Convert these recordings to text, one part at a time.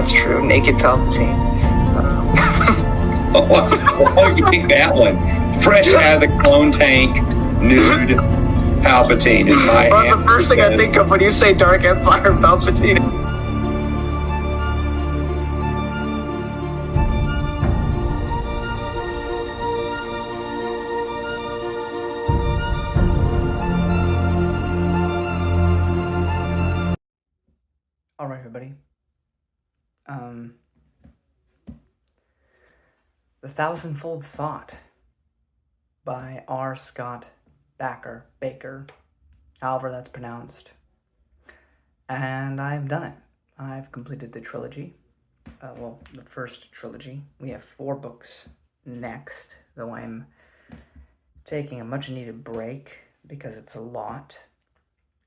that's true. Naked Palpatine. Oh, you pick that one. Fresh out of the clone tank, nude Palpatine is my Well, that's the first thing I think of when you say Dark Empire Palpatine. Alright, everybody. The Thousandfold Thought by R. Scott Bakker, however that's pronounced. And I've done it. I've completed the trilogy. Well, the first trilogy. We have 4 books next, though I'm taking a much-needed break because it's a lot.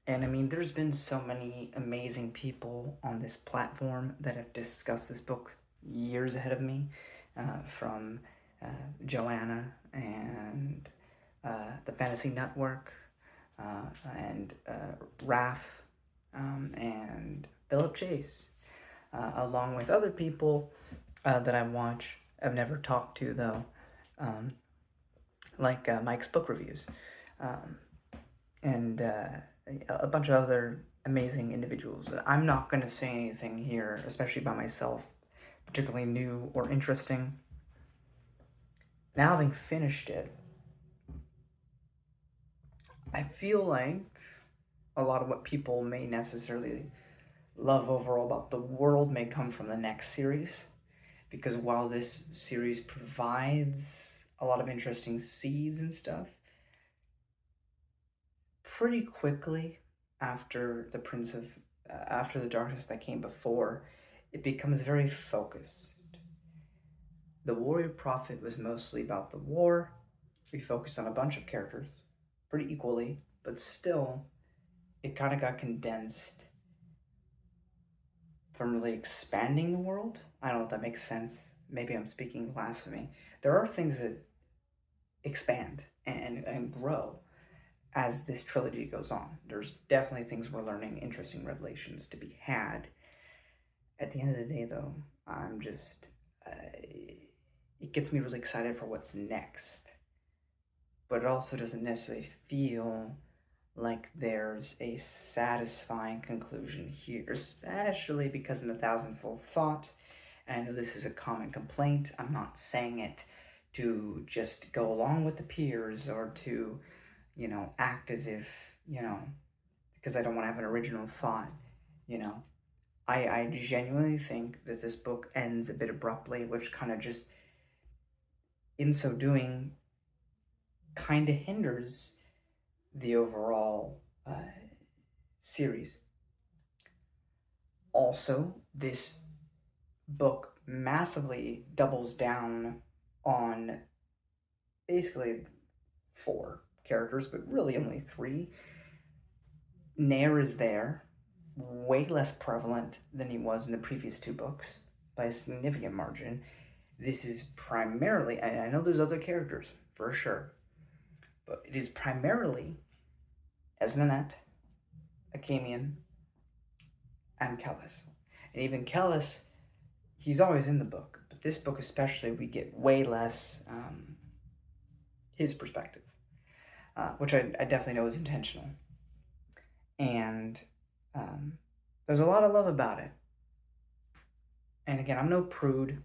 And I mean, there's been so many amazing people on this platform that have discussed this book years ahead of me, from Joanna and the Fantasy Network, and Raph, and Philip Chase, along with other people that I watch. I've never talked to, though, like Mike's book reviews, and a bunch of other amazing individuals. I'm not going to say anything here, especially by myself, particularly new or interesting. Now, having finished it, I feel like a lot of what people may necessarily love overall about the world may come from the next series, because while this series provides a lot of interesting seeds and stuff, pretty quickly after after the darkness that came before, it becomes very focused. The Warrior Prophet was mostly about the war. We focused on a bunch of characters, pretty equally, but still, it kind of got condensed from really expanding the world. I don't know if that makes sense. Maybe I'm speaking blasphemy. There are things that expand and grow as this trilogy goes on. There's definitely things we're learning, interesting revelations to be had. At the end of the day, though, I'm just... it gets me really excited for what's next. But it also doesn't necessarily feel like there's a satisfying conclusion here, especially because in the Thousandfold Thought, and I know this is a common complaint, I'm not saying it to just go along with the peers or to, act as if, because I don't want to have an original thought, I genuinely think that this book ends a bit abruptly, which kind of just, in so doing, kind of hinders the overall series. Also, this book massively doubles down on basically 4 characters, but really only 3. Nair is there, way less prevalent than he was in the previous 2 books, by a significant margin. This is primarily, and I know there's other characters, for sure, but it is primarily Esmenet, Akamian, and Kellis. And even Kellis, he's always in the book, but this book especially, we get way less his perspective, which I definitely know is intentional. And there's a lot of love about it. And again, I'm no prude.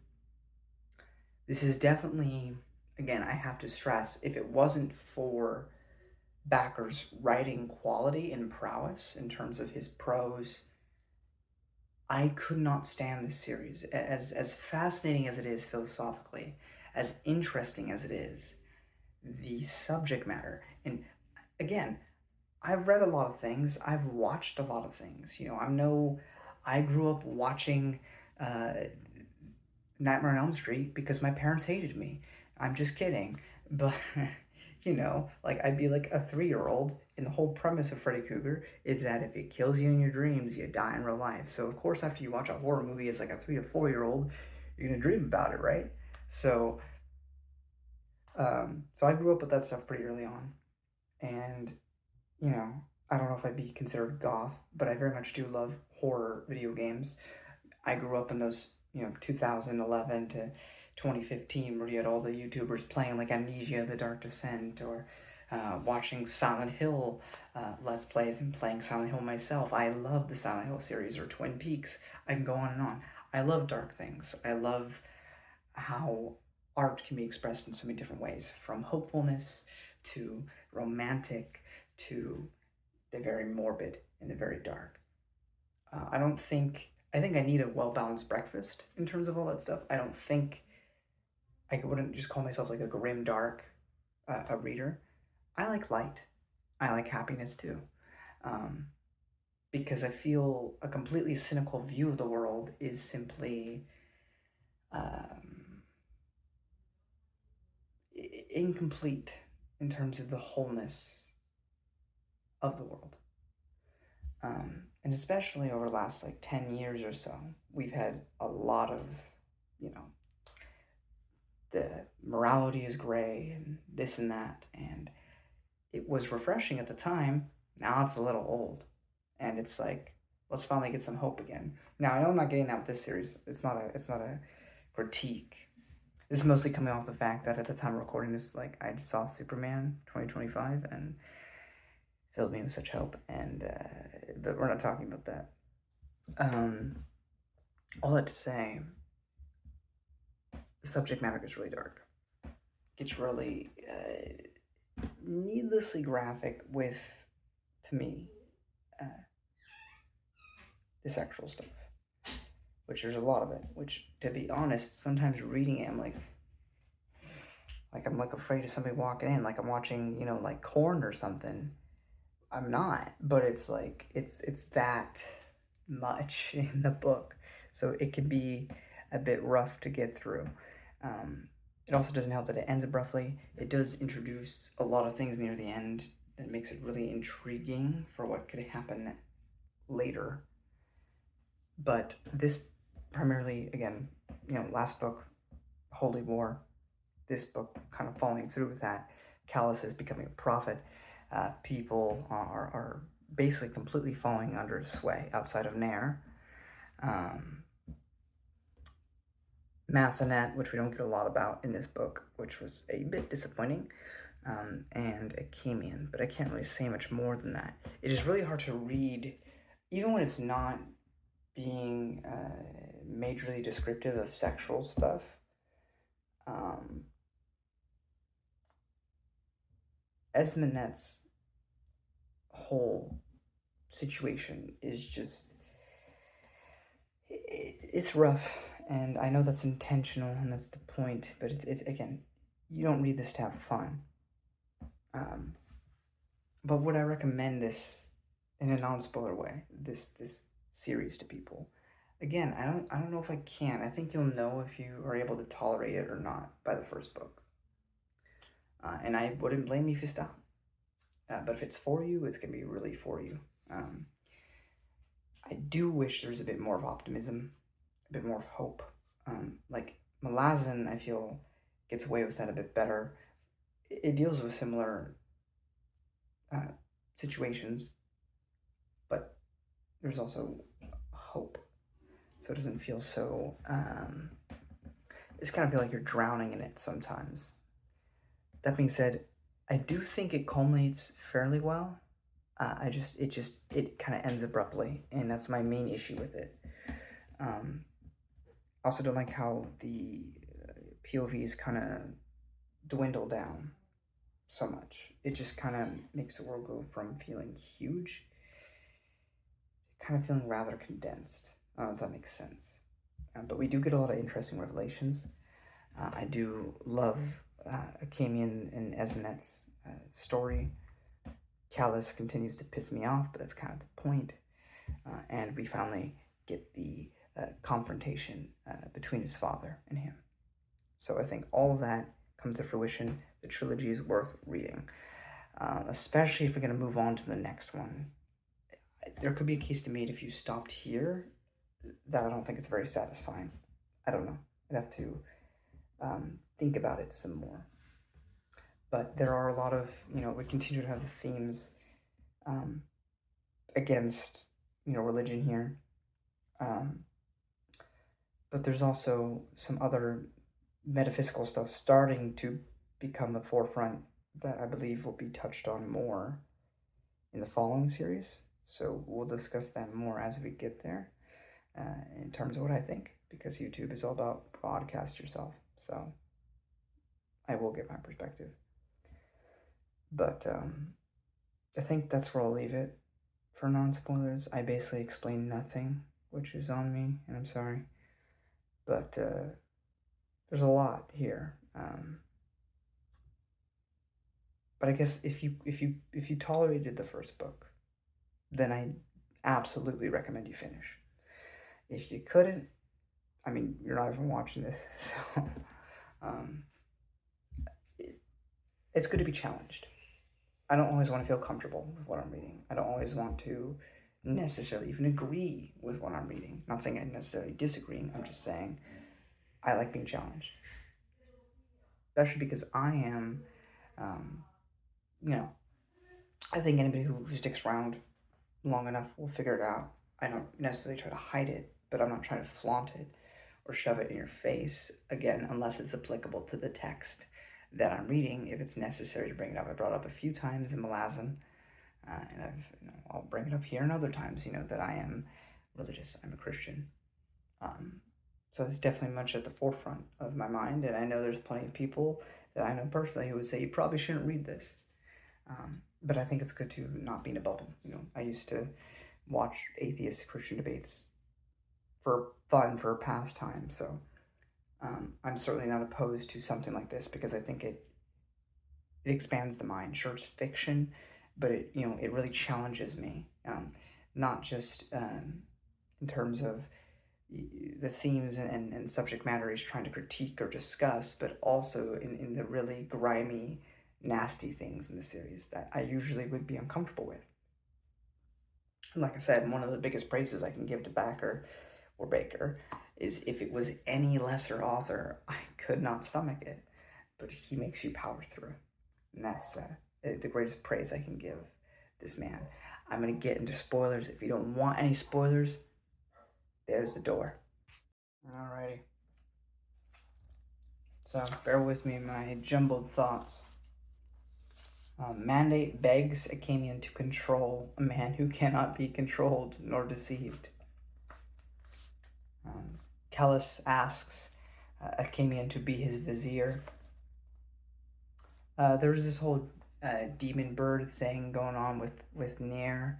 This is definitely, again, I have to stress, if it wasn't for Bakker's writing quality and prowess in terms of his prose, I could not stand this series. As fascinating as it is philosophically, as interesting as it is, the subject matter, and again, I've read a lot of things, I've watched a lot of things, I grew up watching Nightmare on Elm Street because my parents hated me. I'm just kidding, but I'd be like a 3-year-old, and the whole premise of Freddy Krueger is that if it kills you in your dreams, you die in real life. So of course, after you watch a horror movie as like a 3 or 4-year-old, you're gonna dream about it, right? So I grew up with that stuff pretty early on, and I don't know if I'd be considered goth, but I very much do love horror video games. I grew up in those, 2011 to 2015, where you had all the YouTubers playing like Amnesia, The Dark Descent, or watching Silent Hill Let's Plays and playing Silent Hill myself. I love the Silent Hill series, or Twin Peaks. I can go on and on. I love dark things. I love how art can be expressed in so many different ways, from hopefulness to romantic to the very morbid and the very dark. I think I need a well balanced breakfast in terms of all that stuff. I don't think I wouldn't just call myself like a grim dark a reader. I like light. I like happiness too. Um, because I feel a completely cynical view of the world is simply um, incomplete in terms of the wholeness of the world. And especially over the last like 10 years or so, we've had a lot of, you know, the morality is gray and this and that. And it was refreshing at the time. Now it's a little old. And it's like, let's finally get some hope again. Now I know I'm not getting that with this series. It's not a critique. This is mostly coming off the fact that at the time of recording this, like, I saw Superman 2025 and filled me with such hope. And but we're not talking about that. All that to say, the subject matter gets really dark. Gets really needlessly graphic with, to me, the sexual stuff. Which there's a lot of it. Which, to be honest, sometimes reading it, I'm like afraid of somebody walking in, like I'm watching, like Corn or something. I'm not, but it's like it's that much in the book, so it can be a bit rough to get through. It also doesn't help that it ends abruptly. It does introduce a lot of things near the end that makes it really intriguing for what could happen later. But this primarily, again, last book, Holy War, this book kind of following through with that. Callus is becoming a prophet. People are basically completely falling under his sway outside of Nair. Mathenet, which we don't get a lot about in this book, which was a bit disappointing, and Achemian, but I can't really say much more than that. It is really hard to read, even when it's not being majorly descriptive of sexual stuff. Esmenet's whole situation is just, it's rough, and I know that's intentional and that's the point, but it's again, you don't read this to have fun. But would I recommend this in a non-spoiler way, this series to people? Again, I don't know if I can. I think you'll know if you are able to tolerate it or not by the first book. And I wouldn't blame you if you stop. But if it's for you, it's going to be really for you. I do wish there's a bit more of optimism, a bit more of hope. Like Malazan, I feel, gets away with that a bit better. It deals with similar situations, but there's also hope. So it doesn't feel so, it's kind of feel like you're drowning in it sometimes. That being said, I do think it culminates fairly well. It kind of ends abruptly, and that's my main issue with it. Also don't like how the POVs kind of dwindle down so much. It just kind of makes the world go from feeling huge to kind of feeling rather condensed. I don't know if that makes sense. But we do get a lot of interesting revelations. I do love Achemian and Esmenet's story. Callus continues to piss me off, but that's kind of the point. And we finally get the confrontation between his father and him. So I think all of that comes to fruition. The trilogy is worth reading, especially if we're going to move on to the next one. There could be a case to be made if you stopped here that I don't think it's very satisfying. I don't know. I'd have to think about it some more. But there are a lot of, we continue to have the themes against, religion here. But there's also some other metaphysical stuff starting to become the forefront that I believe will be touched on more in the following series. So we'll discuss that more as we get there, in terms of what I think, because YouTube is all about broadcast yourself. So I will give my perspective. But I think that's where I'll leave it for non-spoilers. I basically explained nothing, which is on me, and I'm sorry. But there's a lot here. But I guess if you tolerated the first book, then I absolutely recommend you finish. If you couldn't, I mean, you're not even watching this, so it's good to be challenged. I don't always want to feel comfortable with what I'm reading. I don't always want to necessarily even agree with what I'm reading. Not saying I necessarily disagree. I'm just saying I like being challenged. Especially because I am, I think anybody who sticks around long enough will figure it out. I don't necessarily try to hide it, but I'm not trying to flaunt it or shove it in your face, again, unless it's applicable to the text that I'm reading, if it's necessary to bring it up. I brought it up a few times in Malazan, and I'll bring it up here and other times, that I am religious, I'm a Christian. So it's definitely much at the forefront of my mind, and I know there's plenty of people that I know personally who would say you probably shouldn't read this. But I think it's good to not be in a bubble. I used to watch atheist Christian debates for fun, for pastime, so I'm certainly not opposed to something like this because I think it expands the mind. Sure, it's fiction, but it really challenges me, not just in terms of the themes and subject matter he's trying to critique or discuss, but also in the really grimy, nasty things in the series that I usually would be uncomfortable with. And like I said, one of the biggest praises I can give to Bakker or Bakker is if it was any lesser author, I could not stomach it. But he makes you power through. And that's the greatest praise I can give this man. I'm going to get into spoilers. If you don't want any spoilers, there's the door. Alrighty. So bear with me in my jumbled thoughts. Mandate begs Achamian to control a man who cannot be controlled nor deceived. Kellis asks Achamian to be his vizier. There's this whole demon bird thing going on with Nair,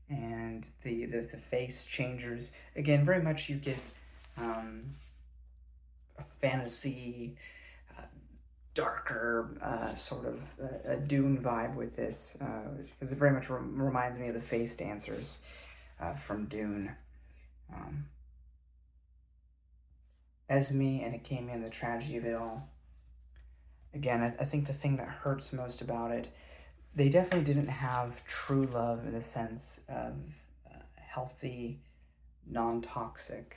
and the face changers. Again, very much you get a fantasy, darker sort of a Dune vibe with this, because it very much reminds me of the face dancers from Dune. Esme and Achamian, the tragedy of it all. Again, I think the thing that hurts most about it, they definitely didn't have true love in the sense of healthy, non-toxic,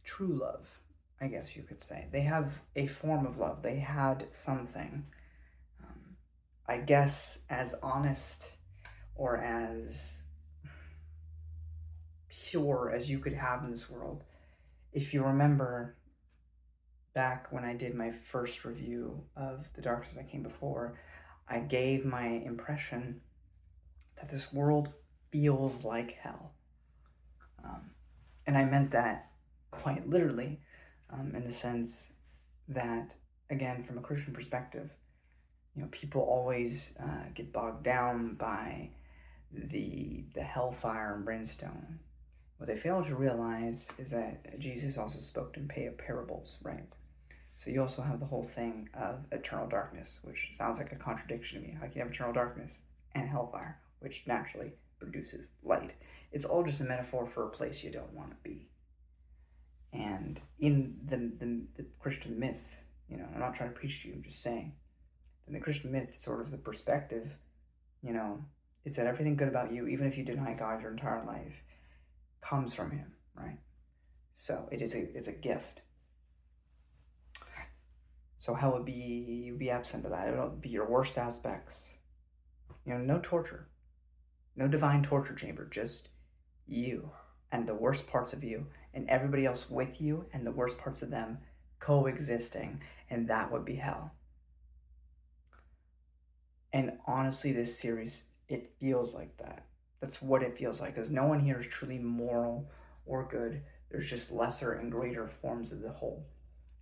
true love, I guess you could say. They have a form of love. They had something, I guess, as honest or as pure as you could have in this world. If you remember back when I did my first review of The Darkness That Came Before, I gave my impression that this world feels like hell. And I meant that quite literally, in the sense that, again, from a Christian perspective, people always get bogged down by the hellfire and brimstone. What they fail to realize is that Jesus also spoke in parables, right? So you also have the whole thing of eternal darkness, which sounds like a contradiction to me. How can you have eternal darkness and hellfire, which naturally produces light? It's all just a metaphor for a place you don't want to be. And in the Christian myth, I'm not trying to preach to you, I'm just saying, in the Christian myth, sort of the perspective, is that everything good about you, even if you deny God your entire life, comes from him, right? So it's a gift. So hell would be, you'd be absent of that. It would be your worst aspects. No torture. No divine torture chamber. Just you and the worst parts of you, and everybody else with you and the worst parts of them coexisting, and that would be hell. And honestly, this series, it feels like that. That's what it feels like, because no one here is truly moral or good. There's just lesser and greater forms of the whole.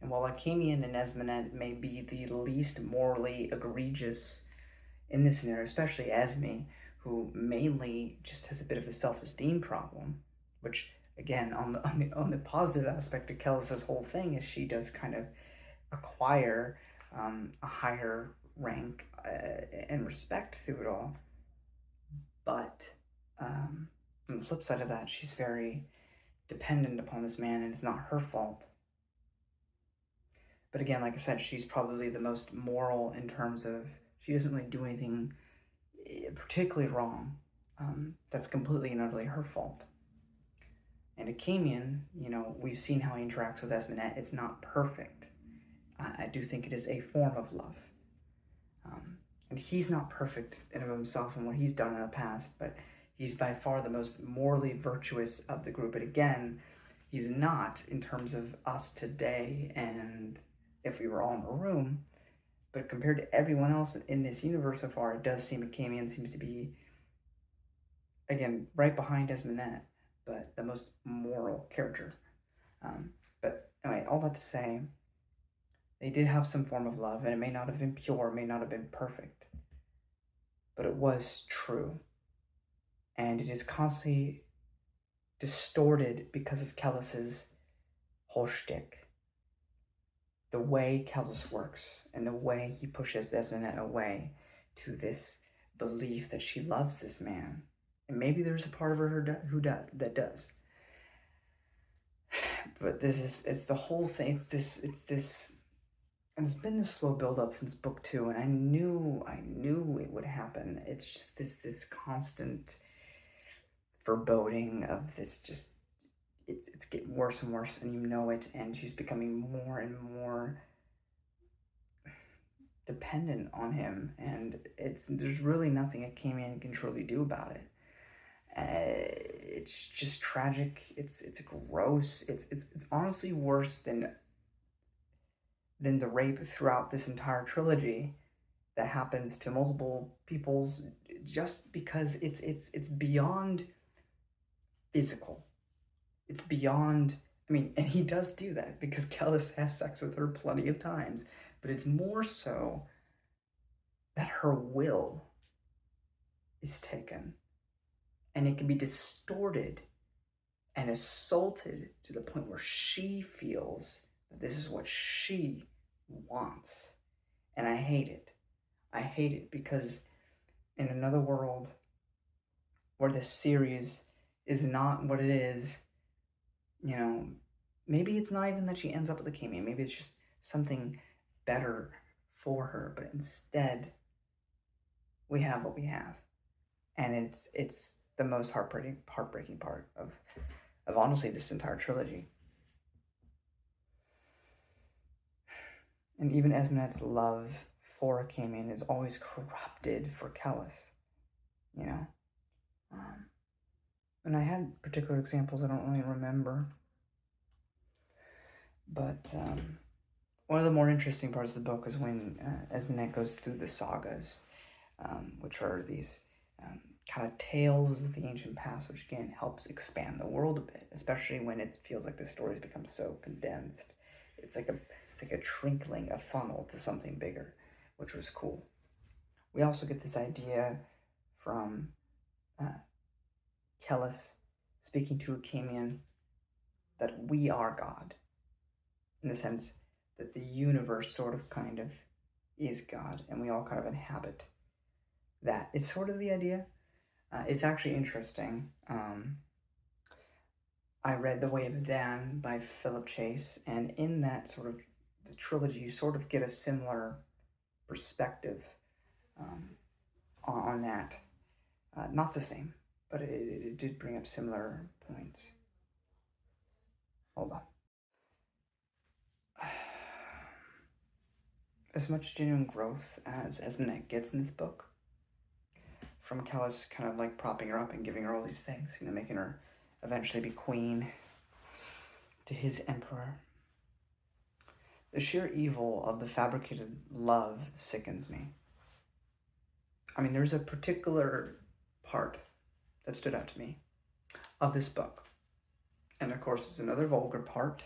And while Akamian and Esmenet may be the least morally egregious in this scenario, especially Esme, who mainly just has a bit of a self-esteem problem, which again, on the positive aspect of Kellis's whole thing is she does kind of acquire a higher rank and respect through it all. But on the flip side of that, she's very dependent upon this man, and it's not her fault. But again, like I said, she's probably the most moral in terms of she doesn't really do anything particularly wrong. That's completely and utterly her fault. And Akamian, we've seen how he interacts with Esmenet. It's not perfect. I do think it is a form of love. And he's not perfect in of himself and what he's done in the past, but he's by far the most morally virtuous of the group. But again, he's not in terms of us today and if we were all in a room. But compared to everyone else in this universe so far, it does seem Akamian seems to be, again, right behind Esmenet, but the most moral character. But anyway, all that to say, they did have some form of love, and it may not have been pure, may not have been perfect, but it was true. And it is constantly distorted because of Kellis's whole shtick. The way Kellis works and the way he pushes Esmenet away to this belief that she loves this man. And maybe there's a part of her that does. But it's the whole thing. It's this, and it's been this slow build up since book 2, and I knew it would happen. It's just this constant foreboding of this, just it's getting worse and worse, and you know it, and she's becoming more and more dependent on him, and there's really nothing Akamian can truly do about it. It's just tragic. It's gross. It's honestly worse than the rape throughout this entire trilogy that happens to multiple peoples, just because it's beyond physical. It's beyond, and he does do that because Kellis has sex with her plenty of times, but it's more so that her will is taken, and it can be distorted and assaulted to the point where she feels that this is what she wants. And I hate it. I hate it because in another world where this series is not what it is, maybe it's not even that she ends up with Akamian. Maybe it's just something better for her. But instead, we have what we have. And it's the most heartbreaking part of honestly this entire trilogy. And even Esmenet's love for Akamian is always corrupted for Kellis, and I had particular examples I don't really remember, but one of the more interesting parts of the book is when Esmenet goes through the sagas, which are these kind of tales of the ancient past, which again helps expand the world a bit, especially when it feels like the stories become so condensed. It's like a trickling, a funnel to something bigger, which was cool. We also get this idea from Kellis speaking to Akamian that we are God, in the sense that the universe sort of kind of is God, and we all kind of inhabit that. It's sort of the idea. It's actually interesting. I read The Way of Dan by Philip Chase, and in that sort of the trilogy, you sort of get a similar perspective on that. Not the same, but it did bring up similar points. Hold on. As much genuine growth as Esmenet gets in this book, from Kellis kind of like propping her up and giving her all these things, making her eventually be queen to his emperor. The sheer evil of the fabricated love sickens me. I mean, there's a particular part that stood out to me of this book. And of course, it's another vulgar part.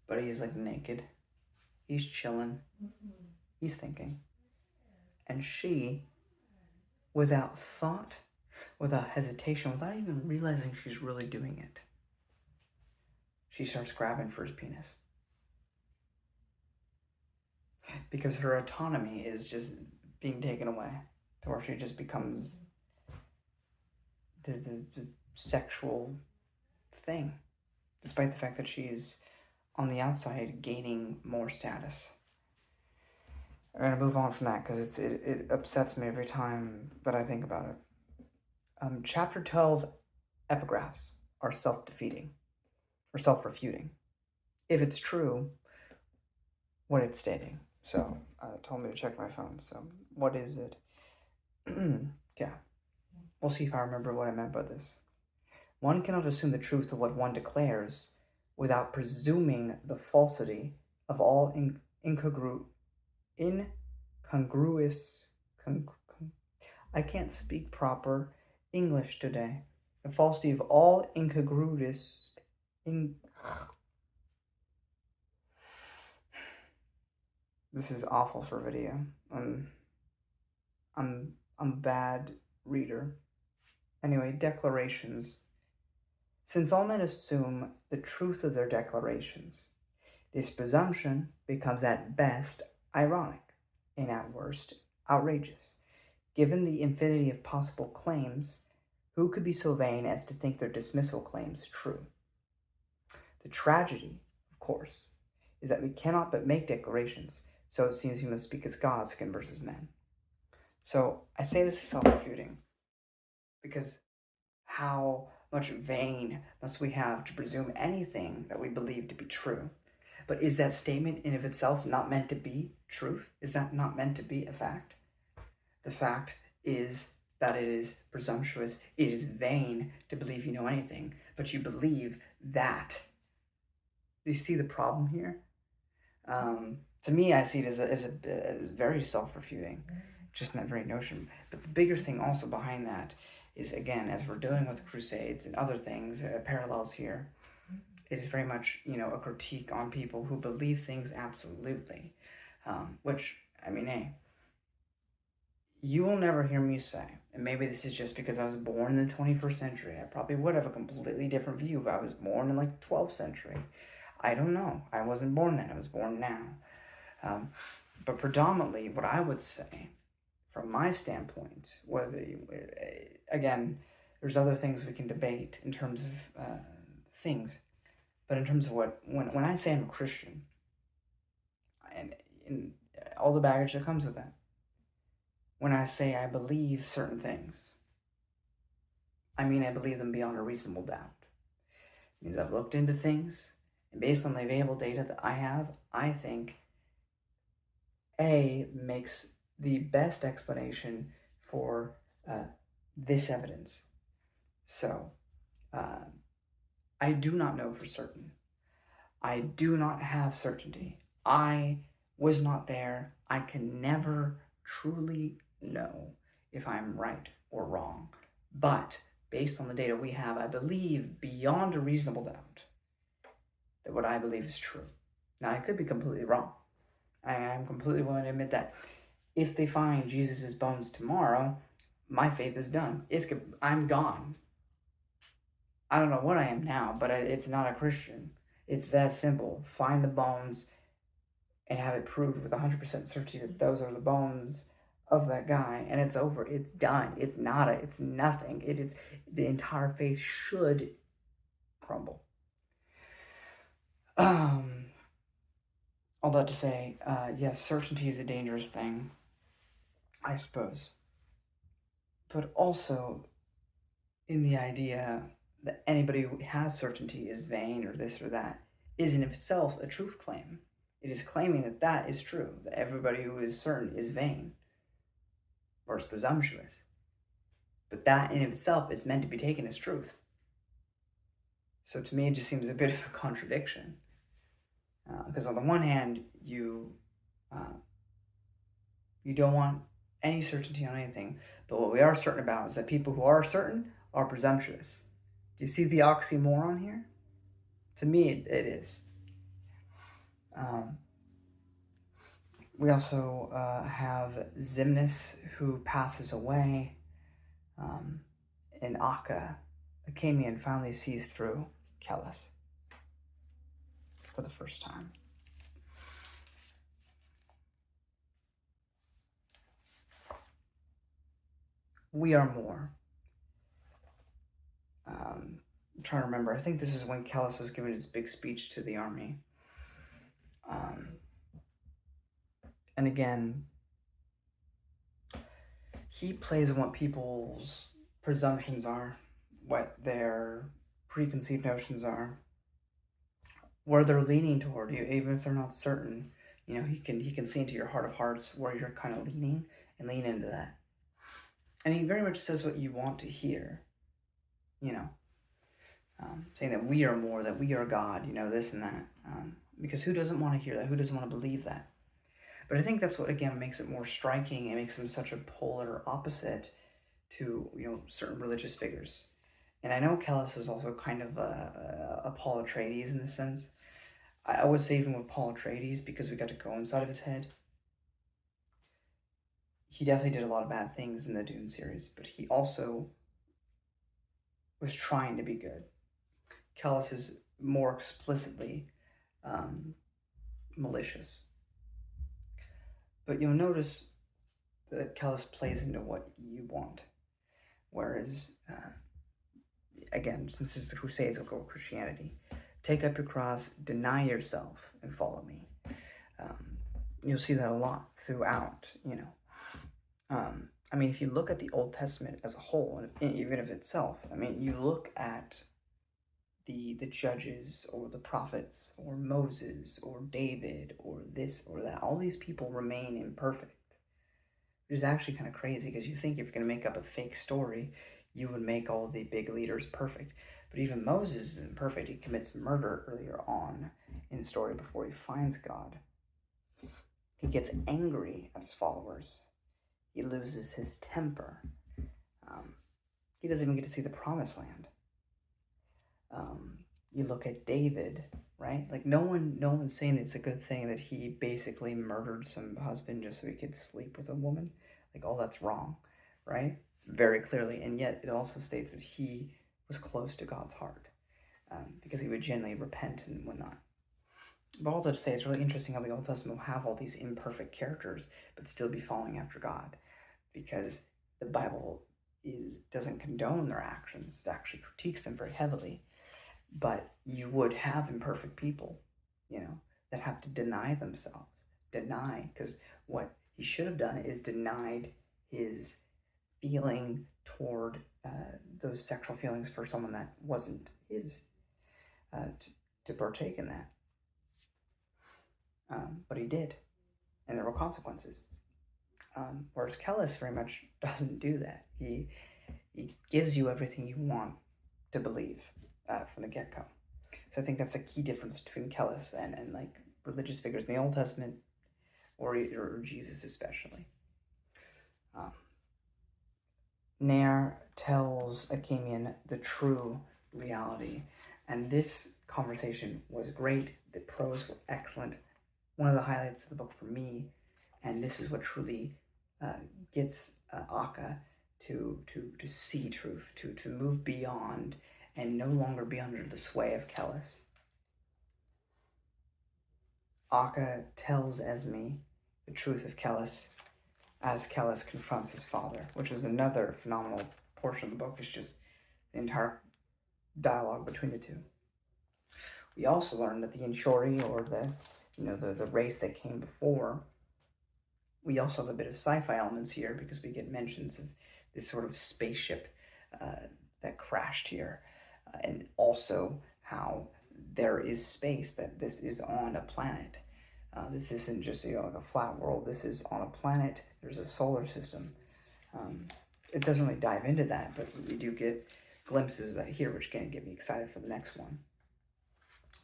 But he's like naked. He's chilling. He's thinking. And she, without thought, without hesitation, without even realizing she's really doing it, she starts grabbing for his penis. Because her autonomy is just being taken away, to where she just becomes the sexual thing, despite the fact that she's on the outside gaining more status. I'm gonna move on from that because it upsets me every time that I think about it. Chapter 12 epigraphs are self-defeating or self-refuting, if it's true what it's stating. So it told me to check my phone. So what is it? Yeah, we'll see if I remember what I meant by this. One cannot assume the truth of what one declares without presuming the falsity of all incongruous. I can't speak proper English today. The falsity of all incongruous. This is awful for video. I'm a bad reader. Anyway, declarations. Since all men assume the truth of their declarations, this presumption becomes at best ironic and at worst outrageous. Given the infinity of possible claims, who could be so vain as to think their dismissal claims true? The tragedy, of course, is that we cannot but make declarations, so it seems we must speak as gods to converse as men. So I say this is self-refuting, because how much vain must we have to presume anything that we believe to be true? But is that statement in of itself not meant to be truth? Is that not meant to be a fact? The fact is that it is presumptuous, it is vain to believe you know anything, but you believe that. Do you see the problem here? To me, I see it as very self-refuting, just in that very notion. But the bigger thing also behind that is, again, as we're dealing with the Crusades and other things, parallels here, it is very much, a critique on people who believe things absolutely, which, I mean, hey, you will never hear me say, and maybe this is just because I was born in the 21st century, I probably would have a completely different view if I was born in like the 12th century. I don't know. I wasn't born then. I was born now. But predominantly, what I would say, from my standpoint, again, there's other things we can debate in terms of things, but in terms of when I say I'm a Christian, and in all the baggage that comes with that, when I say I believe certain things, I mean I believe them beyond a reasonable doubt. It means I've looked into things, and based on the available data that I have, I think A makes the best explanation for this evidence. So, I do not know for certain. I do not have certainty. I was not there. I can never truly know if I'm right or wrong. But based on the data we have, I believe beyond a reasonable doubt that what I believe is true. Now, I could be completely wrong. I am completely willing to admit that. If they find Jesus' bones tomorrow, my faith is done. I'm gone. I don't know what I am now, but it's not a Christian. It's that simple. Find the bones and have it proved with 100% certainty that those are the bones of that guy, and it's over. It's done. It's nada. It's nothing. It is, the entire faith should crumble. All that to say, yes, certainty is a dangerous thing, I suppose. But also, in the idea that anybody who has certainty is vain or this or that is in itself a truth claim. It is claiming that that is true, that everybody who is certain is vain or is presumptuous. But that in itself is meant to be taken as truth. So to me, it just seems a bit of a contradiction. Because on the one hand, you don't want any certainty on anything, but what we are certain about is that people who are certain are presumptuous. Do you see the oxymoron here? To me, it is. We also have Zimnis, who passes away, and Akka, Achamian, finally sees through Kellis for the first time. We are more. I'm trying to remember. I think this is when Kellis was giving his big speech to the army. And again, he plays on what people's presumptions are, what their preconceived notions are, where they're leaning toward you, even if they're not certain. You know, he can see into your heart of hearts where you're kind of leaning, and lean into that. And he very much says what you want to hear. You know, saying that we are more, that we are God. You know, this and that. Because who doesn't want to hear that? Who doesn't want to believe that? But I think that's what, again, makes it more striking. It makes him such a polar opposite to, you know, certain religious figures. And I know Kellis is also kind of a Paul Atreides in this sense. I would say even with Paul Atreides, because we got to go inside of his head, he definitely did a lot of bad things in the Dune series, but he also was trying to be good. Kellis is more explicitly malicious. But you'll notice that Kellis plays into what you want. Whereas, again, since this is the Crusades of Christianity, take up your cross, deny yourself, and follow me. You'll see that a lot throughout, you know. I mean, if you look at the Old Testament as a whole, and even of itself, I mean, you look at the judges or the prophets or Moses or David or this or that, all these people remain imperfect. Which is actually kind of crazy, because you think if you're going to make up a fake story, you would make all the big leaders perfect. But even Moses is imperfect. He commits murder earlier on in the story before he finds God. He gets angry at his followers. He loses his temper. He doesn't even get to see the promised land. You look at David, right? Like no one's saying it's a good thing that he basically murdered some husband just so he could sleep with a woman. Like, oh, that's wrong, right? Very clearly. And yet it also states that he was close to God's heart, because he would genuinely repent and whatnot. But all that to say, it's really interesting how the Old Testament will have all these imperfect characters but still be following after God, because the Bible doesn't condone their actions. It actually critiques them very heavily. But you would have imperfect people, you know, that have to deny themselves. Because what he should have done is denied his feeling toward those sexual feelings for someone that wasn't his, to partake in that. But he did, and there were consequences. Whereas Kellis very much doesn't do that. He gives you everything you want to believe from the get-go. So I think that's a key difference between Kellis and like religious figures in the Old Testament, or Jesus especially. Nair tells Achamian the true reality, and this conversation was great. The prose were excellent. One of the highlights of the book for me, and this is what truly gets Akka to see truth, to move beyond and no longer be under the sway of Kellis. Akka tells Esme the truth of Kellis as Kellis confronts his father, which is another phenomenal portion of the book. It's just the entire dialogue between the two. We also learn that the Inshori, or the race that came before, we also have a bit of sci-fi elements here, because we get mentions of this sort of spaceship that crashed here, and also how there is space, that this is on a planet. This isn't just like a flat world. This is on a planet. There's a solar system. It doesn't really dive into that, but we do get glimpses of that here, which can get me excited for the next one.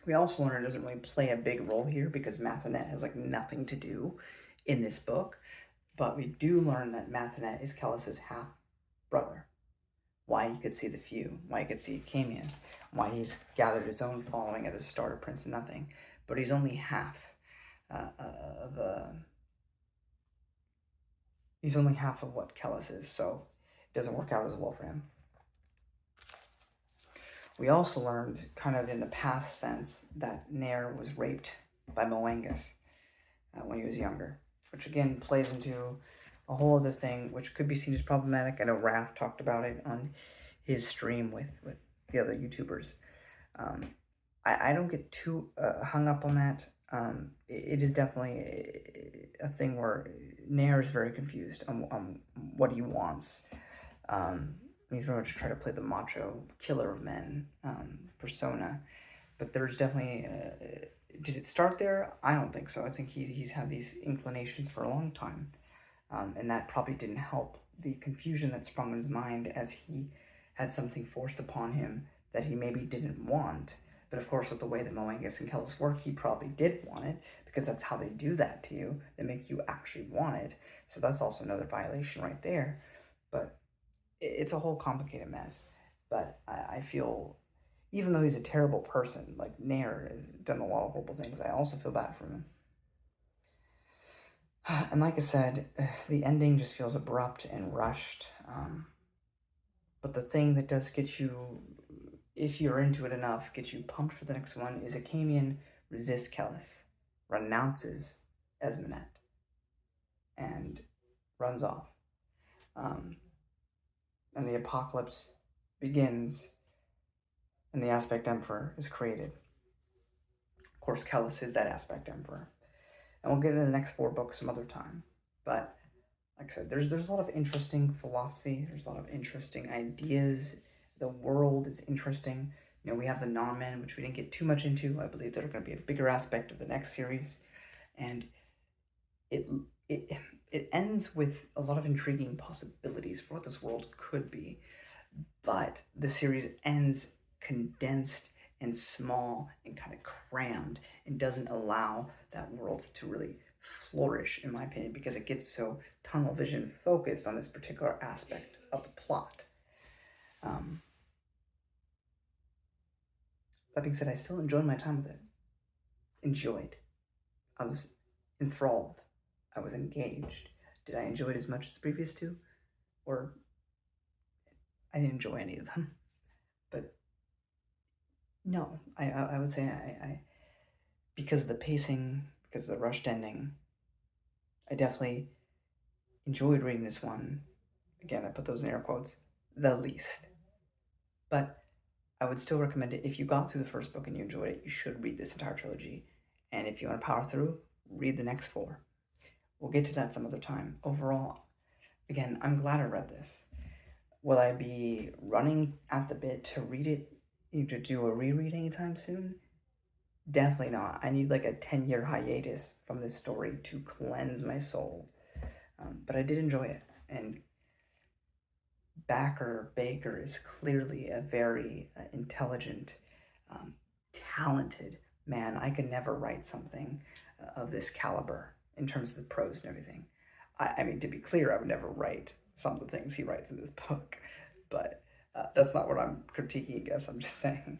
We also learn it doesn't really play a big role here because Mathnet has like nothing to do in this book, but we do learn that Mathnet is Kellis's half brother. Why he could see the few, why he could see Camion, why he's gathered his own following at the start of Prince of Nothing, but he's only half he's only half of what Kellis is, so it doesn't work out as well for him. We also learned, kind of in the past sense, that Nair was raped by Moangus when he was younger, which again plays into a whole other thing, which could be seen as problematic. I know Raph talked about it on his stream with the other YouTubers. I don't get too hung up on that. It is definitely a thing where Nair is very confused on what he wants. He's very much trying to play the macho killer of men persona, but there's definitely did it start there? I don't think so. I think he's had these inclinations for a long time, and that probably didn't help the confusion that sprung in his mind as he had something forced upon him that he maybe didn't want. But of course, with the way that Moangus and Kellis work, he probably did want it, because that's how they do that to you. They make you actually want it. So that's also another violation right there. But it's a whole complicated mess. But I feel, even though he's a terrible person, like Nair has done a lot of horrible things, I also feel bad for him. And like I said, the ending just feels abrupt and rushed. But the thing that does get you, if you're into it enough, get you pumped for the next one is Acamian resists Kellis, renounces Esmenet, and runs off. And the apocalypse begins, and the Aspect Emperor is created. Of course, Kellis is that Aspect Emperor. And we'll get into the next 4 books some other time. But like I said, there's a lot of interesting philosophy. There's a lot of interesting ideas. The world is interesting. You know, we have the non-men, which we didn't get too much into. I believe they're going to be a bigger aspect of the next series. And it ends with a lot of intriguing possibilities for what this world could be. But the series ends condensed and small and kind of crammed, and doesn't allow that world to really flourish, in my opinion, because it gets so tunnel vision focused on this particular aspect of the plot. That being said, I still enjoyed my time with it. Enjoyed. I was enthralled. I was engaged. Did I enjoy it as much as the previous 2? Or I didn't enjoy any of them. But no, I would say I because of the pacing, because of the rushed ending, I definitely enjoyed reading this one. Again, I put those in air quotes, the least. But I would still recommend it. If you got through the first book and you enjoyed it, you should read this entire trilogy. And if you want to power through, read the next 4. We'll get to that some other time. Overall, again, I'm glad I read this. Will I be running at the bit to read it, to do a reread anytime soon? Definitely not. I need like a 10-year hiatus from this story to cleanse my soul. But I did enjoy it. And Bakker is clearly a very intelligent, talented man. I could never write something of this caliber in terms of the prose and everything. I mean, to be clear, I would never write some of the things he writes in this book, but that's not what I'm critiquing, I guess. I'm just saying,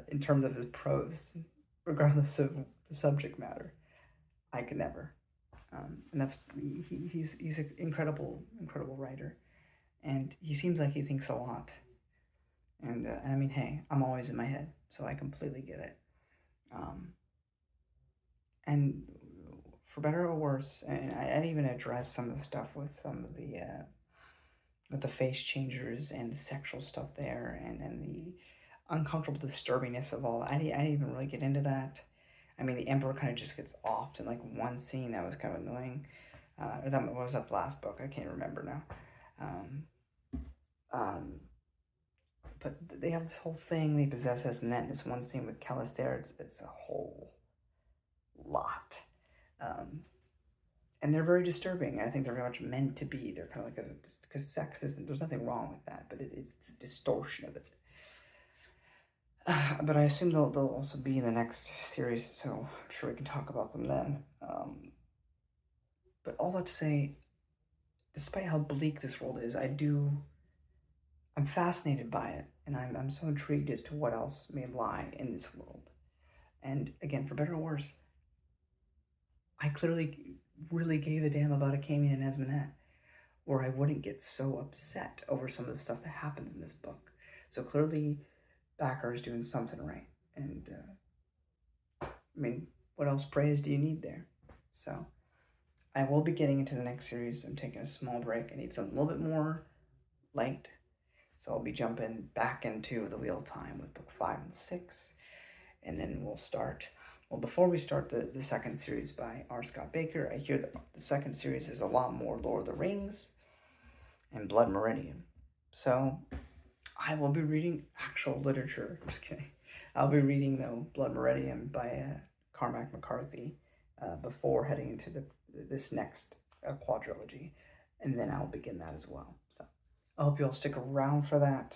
in terms of his prose, regardless of the subject matter, I could never. And that's, he's an incredible writer. And he seems like he thinks a lot. And I mean, hey, I'm always in my head, so I completely get it. And for better or worse, and I'd even address some of the stuff with some of the with the face changers and the sexual stuff there, and the uncomfortable disturbingness of all. I didn't even really get into that. I mean, the Emperor kind of just gets offed in like one scene that was kind of annoying. Or that was that the last book? I can't remember now. But they have this whole thing. They possess Esmenet in this one scene with Kellis there. It's a whole lot. And they're very disturbing. I think they're very much meant to be. They're kind of like because sex isn't. There's nothing wrong with that, but it's the distortion of it. But I assume they'll also be in the next series, so I'm sure we can talk about them then. But all that to say, despite how bleak this world is, I'm fascinated by it, and I'm so intrigued as to what else may lie in this world. And again, for better or worse, I clearly really gave a damn about Akemi and Esmonette, or I wouldn't get so upset over some of the stuff that happens in this book. So clearly, Bakker is doing something right, and I mean, what else praise do you need there? So I will be getting into the next series. I'm taking a small break. I need something a little bit more light, so I'll be jumping back into the Wheel of Time with book 5 and 6, and then we'll start. Well, before we start the second series by R. Scott Bakker, I hear that the second series is a lot more Lord of the Rings and Blood Meridian. So I will be reading actual literature. Just kidding. I'll be reading, though, Blood Meridian by Cormac McCarthy before heading into this next quadrilogy, and then I'll begin that as well. So I hope you'll stick around for that.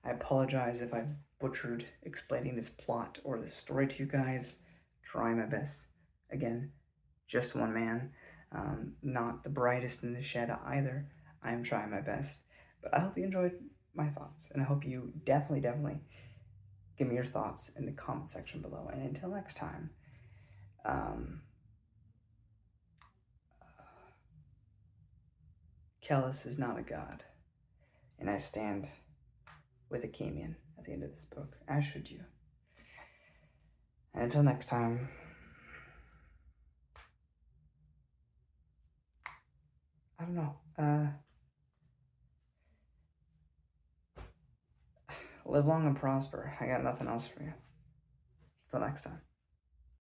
I apologize if I butchered explaining this plot or this story to you guys. Try my best. Again, just one man, not the brightest in the shed either. I am trying my best, but I hope you enjoyed my thoughts, and I hope you definitely give me your thoughts in the comment section below. And until next time, Kellis is not a god, and I stand with Akemian at the end of this book, as should you. And until next time, I don't know, live long and prosper. I got nothing else for you. Till next time.